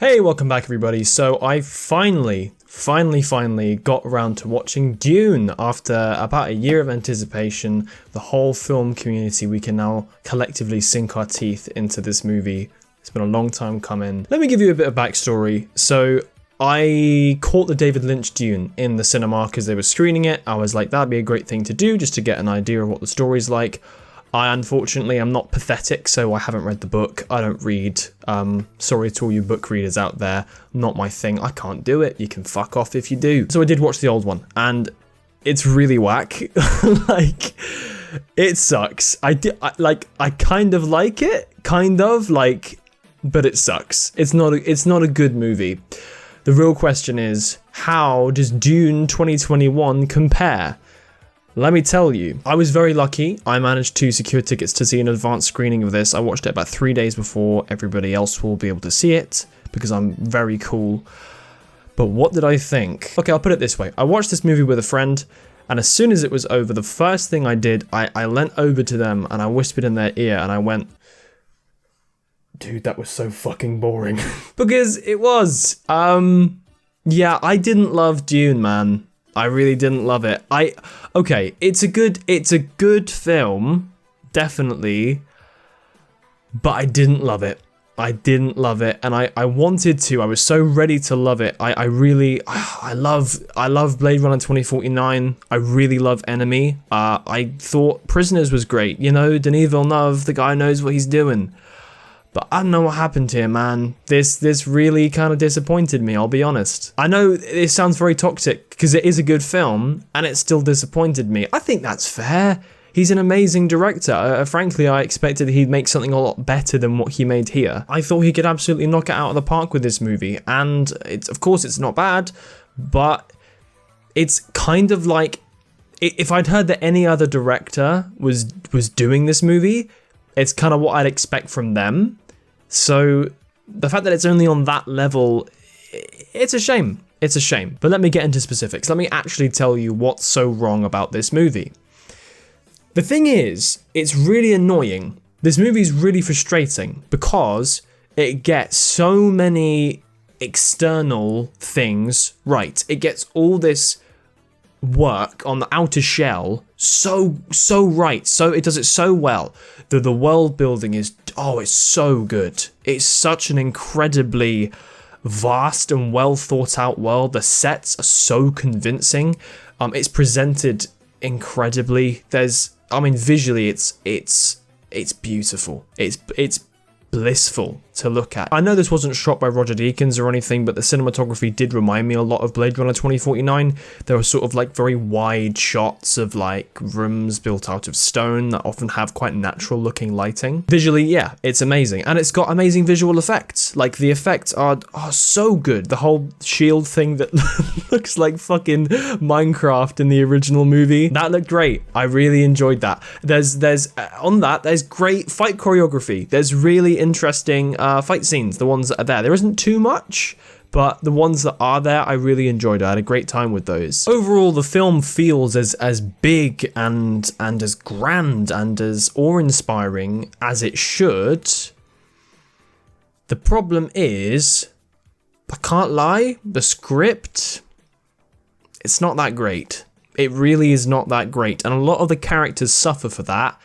Hey, welcome back everybody. So I finally got around to watching Dune after about a year of anticipation. The whole film community, we can now collectively sink our teeth into this movie. It's been a long time coming. Let me give you a bit of backstory. So I caught the David Lynch Dune in the cinema because they were screening it. I was like, that'd be a great thing to do just to get an idea of what the story's like. I unfortunately am not pathetic, so I haven't read the book. I don't read. Sorry to all you book readers out there. Not my thing. I can't do it. You can fuck off if you do. So I did watch the old one, and it's really whack. Like, it sucks. I kind of like it, but it sucks. It's not a good movie. The real question is, how does Dune 2021 compare? Let me tell you, I was very lucky. I managed to secure tickets to see an advanced screening of this. I watched it about 3 days before everybody else will be able to see it because I'm very cool. But what did I think? Okay, I'll put it this way. I watched this movie with a friend, and as soon as it was over, the first thing I did, I leant over to them and I whispered in their ear and I went, dude, that was so fucking boring. Because it was. Yeah, I didn't love Dune, man. I really didn't love it. Okay, it's a good film, definitely, but I didn't love it. I didn't love it, and I wanted to. I was so ready to love it. I love Blade Runner 2049. I really love Enemy. I thought Prisoners was great. You know, Denis Villeneuve, the guy knows what he's doing. But I don't know what happened here, man. This really kind of disappointed me, I'll be honest. I know it sounds very toxic because it is a good film and it still disappointed me. I think that's fair. He's an amazing director. Frankly, I expected he'd make something a lot better than what he made here. I thought he could absolutely knock it out of the park with this movie. And of course it's not bad, but it's kind of like, if I'd heard that any other director was doing this movie, it's kind of what I'd expect from them. So the fact that it's only on that level, it's a shame. It's a shame. But let me get into specifics. Let me actually tell you what's so wrong about this movie. The thing is, it's really annoying. This movie's really frustrating because it gets so many external things right. It gets all this work on the outer shell so right. So it does it so well. The world building is, it's so good. It's such an incredibly vast and well thought out world. The sets are so convincing. It's presented incredibly. Visually it's beautiful. It's blissful to look at. I know this wasn't shot by Roger Deakins or anything, but the cinematography did remind me a lot of Blade Runner 2049. There were sort of like very wide shots of like rooms built out of stone that often have quite natural looking lighting. Visually, yeah, it's amazing. And it's got amazing visual effects. Like the effects are so good. The whole shield thing that looks like fucking Minecraft in the original movie, that looked great. I really enjoyed that. There's great fight choreography. There's really interesting fight scenes, the ones that are there. There isn't too much, but the ones that are there, I really enjoyed. I had a great time with those. Overall, the film feels as big and as grand and as awe-inspiring as it should. The problem is, I can't lie, the script, it's not that great. It really is not that great, and a lot of the characters suffer for that,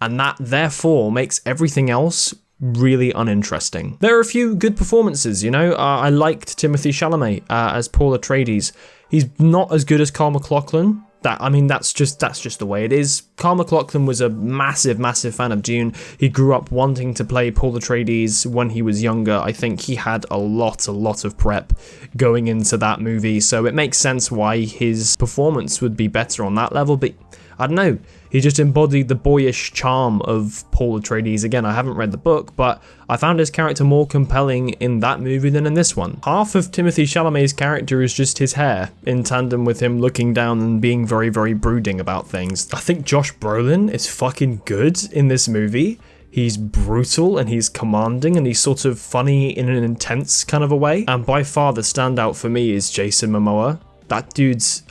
and that therefore makes everything else really uninteresting. There are a few good performances, you know. I liked Timothée Chalamet as Paul Atreides. He's not as good as Kyle MacLachlan. That's just the way it is. Kyle MacLachlan was a massive fan of Dune. He grew up wanting to play Paul Atreides when he was younger. I think he had a lot of prep going into that movie, so it makes sense why his performance would be better on that level, but I don't know. He just embodied the boyish charm of Paul Atreides. Again, I haven't read the book, but I found his character more compelling in that movie than in this one. Half of Timothée Chalamet's character is just his hair, in tandem with him looking down and being very brooding about things. I think Josh Brolin is fucking good in this movie. He's brutal and he's commanding and he's sort of funny in an intense kind of a way. And by far the standout for me is Jason Momoa. That dude's,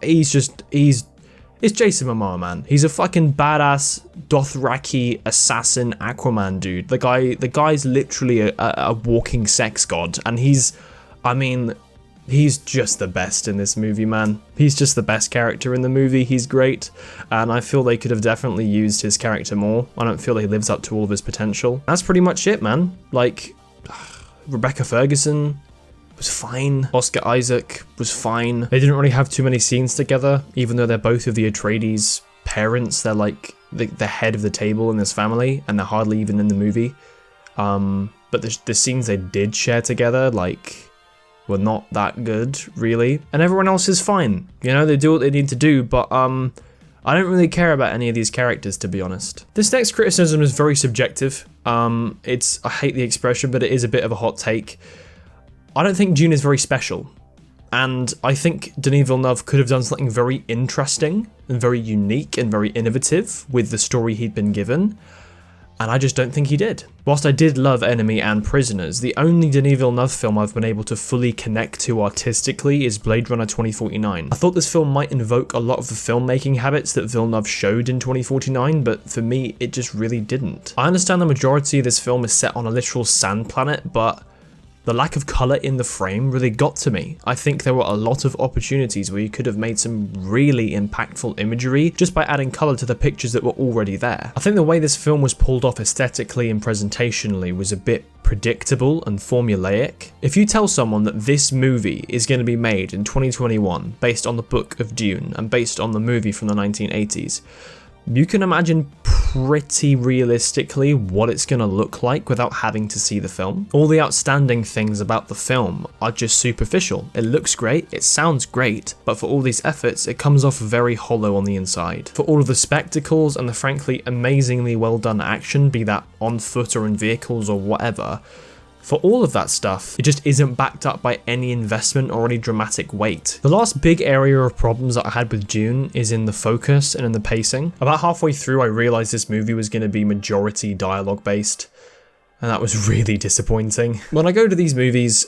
he's It's Jason Momoa, man. He's a fucking badass Dothraki assassin Aquaman dude. The guy's literally a walking sex god, and he's just the best in this movie, man. He's just the best character in the movie. He's great, and I feel they could have definitely used his character more. I don't feel he lives up to all of his potential. That's pretty much it, man. Like, Rebecca Ferguson was fine. Oscar Isaac was fine. They didn't really have too many scenes together, even though they're both of the Atreides parents. They're like the head of the table in this family, and they're hardly even in the movie. But the scenes they did share together, like, were not that good, really. And everyone else is fine. You know, they do what they need to do, but I don't really care about any of these characters, to be honest. This next criticism is very subjective. I hate the expression, but it is a bit of a hot take. I don't think Dune is very special, and I think Denis Villeneuve could have done something very interesting and very unique and very innovative with the story he'd been given, and I just don't think he did. Whilst I did love Enemy and Prisoners, the only Denis Villeneuve film I've been able to fully connect to artistically is Blade Runner 2049. I thought this film might invoke a lot of the filmmaking habits that Villeneuve showed in 2049, but for me, it just really didn't. I understand the majority of this film is set on a literal sand planet, but the lack of colour in the frame really got to me. I think there were a lot of opportunities where you could have made some really impactful imagery just by adding colour to the pictures that were already there. I think the way this film was pulled off aesthetically and presentationally was a bit predictable and formulaic. If you tell someone that this movie is going to be made in 2021 based on the book of Dune and based on the movie from the 1980s, you can imagine pretty realistically what it's going to look like without having to see the film. All the outstanding things about the film are just superficial. It looks great, it sounds great, but for all these efforts, it comes off very hollow on the inside. For all of the spectacles and the frankly amazingly well done action, be that on foot or in vehicles or whatever, for all of that stuff, it just isn't backed up by any investment or any dramatic weight. The last big area of problems that I had with Dune is in the focus and in the pacing. About halfway through, I realized this movie was going to be majority dialogue based, and that was really disappointing. When I go to these movies,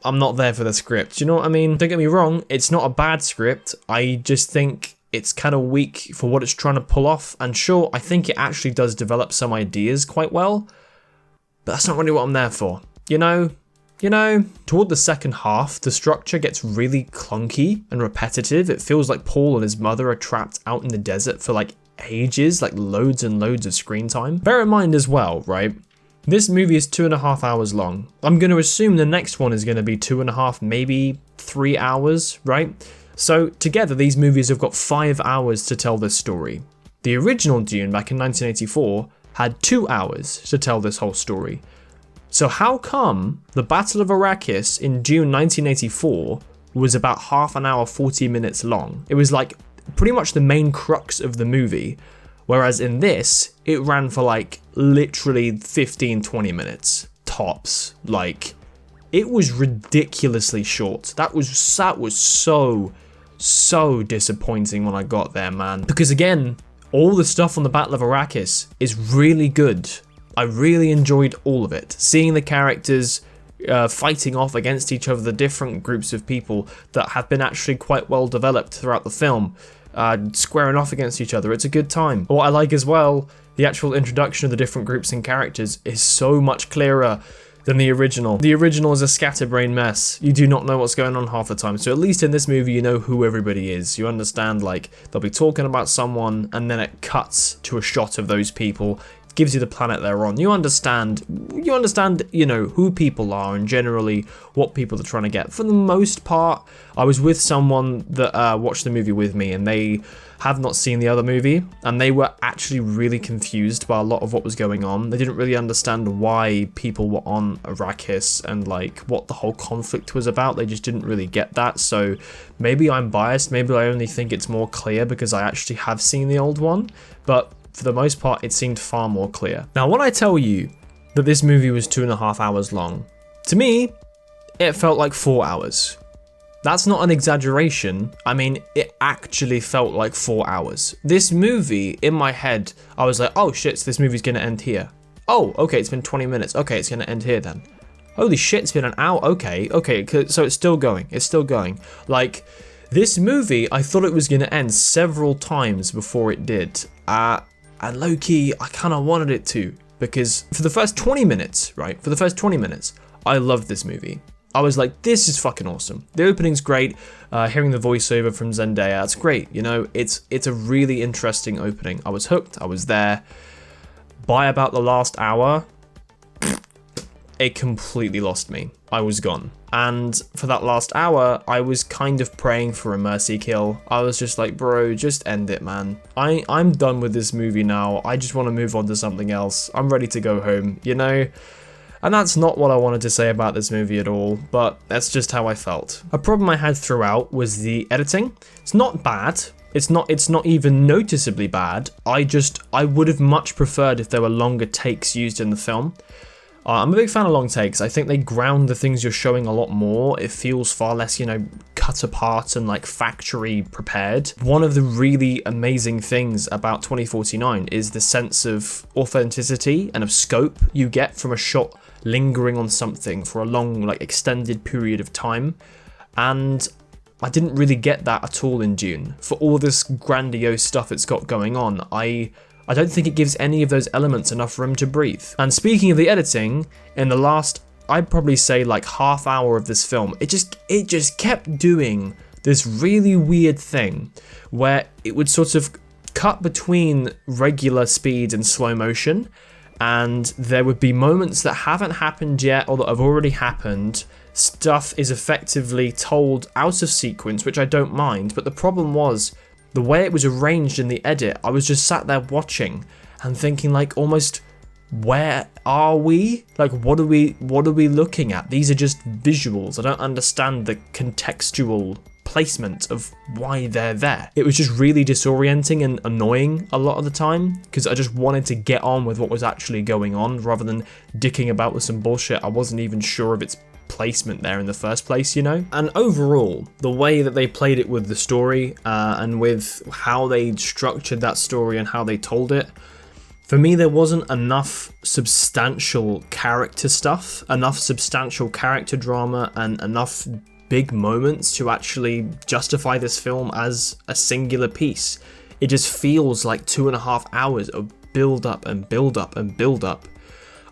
I'm not there for the script. Do you know what I mean? Don't get me wrong, it's not a bad script. I just think it's kind of weak for what it's trying to pull off, and sure, I think it actually does develop some ideas quite well, but that's not really what I'm there for. You know, toward the second half, the structure gets really clunky and repetitive. It feels like Paul and his mother are trapped out in the desert for like ages, like loads and loads of screen time. Bear in mind as well, right? This movie is 2.5 hours long. I'm going to assume the next one is going to be 2.5, maybe 3 hours, right? So together, these movies have got 5 hours to tell this story. The original Dune back in 1984 had 2 hours to tell this whole story. So how come the Battle of Arrakis in June 1984 was about half an hour, 40 minutes long? It was like pretty much the main crux of the movie, whereas in this, it ran for like literally 15, 20 minutes tops. Like, it was ridiculously short. That was so disappointing when I got there, man. Because again, all the stuff on the Battle of Arrakis is really good. I really enjoyed all of it. Seeing the characters fighting off against each other, the different groups of people that have been actually quite well developed throughout the film, squaring off against each other. It's a good time. What I like as well, the actual introduction of the different groups and characters is so much clearer than the original. The original is a scatterbrained mess. You do not know what's going on half the time. So at least in this movie, you know who everybody is. You understand, like, they'll be talking about someone and then it cuts to a shot of those people. Gives you the planet they're on. You understand, you know, who people are and generally what people are trying to get. For the most part, I was with someone that watched the movie with me and they have not seen the other movie and they were actually really confused by a lot of what was going on. They didn't really understand why people were on Arrakis and like what the whole conflict was about. They just didn't really get that. So maybe I'm biased. Maybe I only think it's more clear because I actually have seen the old one. But for the most part, it seemed far more clear. Now, when I tell you that this movie was 2.5 hours long, to me, it felt like 4 hours. That's not an exaggeration. I mean, it actually felt like 4 hours. This movie, in my head, I was like, oh shit, so this movie's gonna end here. Oh, okay, it's been 20 minutes. Okay, it's gonna end here then. Holy shit, it's been an hour. Okay, so it's still going. It's still going. Like, This movie, I thought it was going to end several times before it did. And low-key, I kind of wanted it to, because for the first 20 minutes, right? For the first 20 minutes, I loved this movie. I was like, this is fucking awesome. The opening's great. Hearing the voiceover from Zendaya, it's great. You know, it's a really interesting opening. I was hooked. I was there. By about the last hour, it completely lost me. I was gone. And for that last hour, I was kind of praying for a mercy kill. I was just like, bro, just end it, man. I'm done with this movie now. I just want to move on to something else. I'm ready to go home, you know? And that's not what I wanted to say about this movie at all, but that's just how I felt. A problem I had throughout was the editing. It's not bad. It's not even noticeably bad. I would have much preferred if there were longer takes used in the film. I'm a big fan of long takes. I think they ground the things you're showing a lot more. It feels far less, you know, cut apart and like factory prepared. One of the really amazing things about 2049 is the sense of authenticity and of scope you get from a shot lingering on something for a long, like, extended period of time. And I didn't really get that at all in Dune. For all this grandiose stuff it's got going on, I don't think it gives any of those elements enough room to breathe. And speaking of the editing, in the last, I'd probably say like half hour of this film, it just kept doing this really weird thing where it would sort of cut between regular speed and slow motion, and there would be moments that haven't happened yet or that have already happened. Stuff is effectively told out of sequence, which I don't mind, but the problem was, the way it was arranged in the edit, I was just sat there watching and thinking, like, almost, where are we? Like, what are we looking at? These are just visuals. I don't understand the contextual placement of why they're there. It was just really disorienting and annoying a lot of the time, because I just wanted to get on with what was actually going on rather than dicking about with some bullshit I wasn't even sure of its placement there in the first place, you know? And overall, the way that they played it with the story and with how they structured that story and how they told it, for me there wasn't enough substantial character stuff, enough substantial character drama, and enough big moments to actually justify this film as a singular piece. It just feels like 2.5 hours of build up and build up and build up.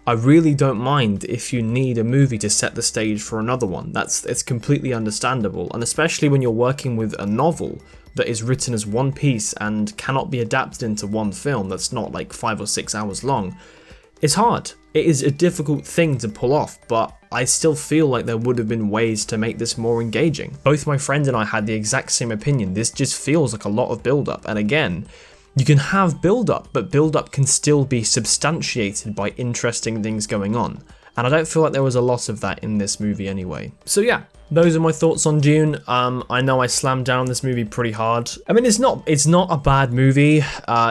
I really don't mind if you need a movie to set the stage for another one. It's completely understandable, and especially when you're working with a novel that is written as one piece and cannot be adapted into one film that's not like 5 or 6 hours long. It's hard. It is a difficult thing to pull off, but I still feel like there would have been ways to make this more engaging. Both my friend and I had the exact same opinion. This just feels like a lot of build-up, and again, you can have build-up, but build-up can still be substantiated by interesting things going on. And I don't feel like there was a lot of that in this movie anyway. So yeah, those are my thoughts on Dune. I know I slammed down this movie pretty hard. I mean, it's not a bad movie.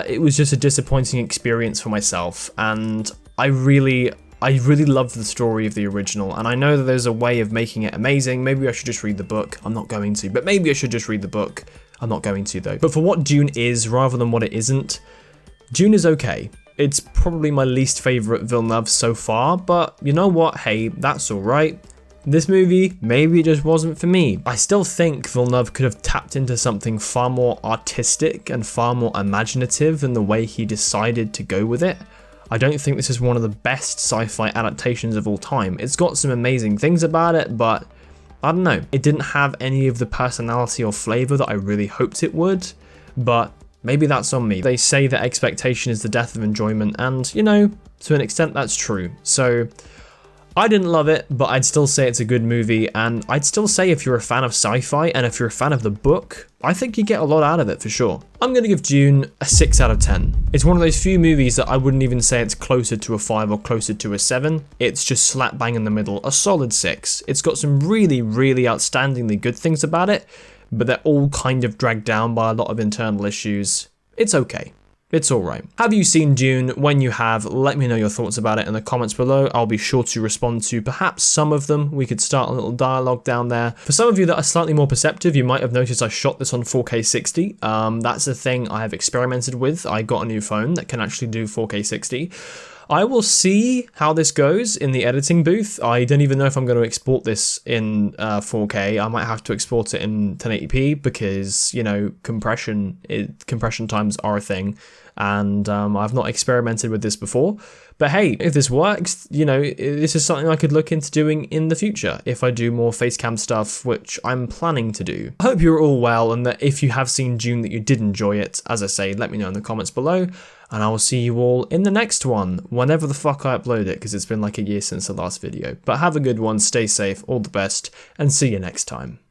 It was just a disappointing experience for myself. And I really loved the story of the original. And I know that there's a way of making it amazing. Maybe I should just read the book. I'm not going to, but maybe I should just read the book. I'm not going to though. But for what Dune is, rather than what it isn't, Dune is okay. It's probably my least favourite Villeneuve so far, but you know what, hey, that's alright. This movie, maybe it just wasn't for me. I still think Villeneuve could have tapped into something far more artistic and far more imaginative in the way he decided to go with it. I don't think this is one of the best sci-fi adaptations of all time. It's got some amazing things about it, but I don't know, it didn't have any of the personality or flavour that I really hoped it would, but maybe that's on me. They say that expectation is the death of enjoyment, and, you know, to an extent that's true. So, I didn't love it, but I'd still say it's a good movie, and I'd still say if you're a fan of sci-fi, and if you're a fan of the book, I think you get a lot out of it for sure. I'm gonna give Dune a 6 out of 10. It's one of those few movies that I wouldn't even say it's closer to a 5 or closer to a 7. It's just slap bang in the middle, a solid 6. It's got some really, really outstandingly good things about it, but they're all kind of dragged down by a lot of internal issues. It's okay. It's alright. Have you seen Dune? When you have, let me know your thoughts about it in the comments below. I'll be sure to respond to perhaps some of them. We could start a little dialogue down there. For some of you that are slightly more perceptive, you might have noticed I shot this on 4K 60. That's a thing I have experimented with. I got a new phone that can actually do 4K 60. I will see how this goes in the editing booth. I don't even know if I'm going to export this in 4K. I might have to export it in 1080p because, you know, compression times are a thing. And I've not experimented with this before. But hey, if this works, you know, this is something I could look into doing in the future if I do more facecam stuff, which I'm planning to do. I hope you're all well, and that if you have seen Dune that you did enjoy it, as I say, let me know in the comments below, and I will see you all in the next one, whenever the fuck I upload it, because it's been like a year since the last video. But have a good one, stay safe, all the best, and see you next time.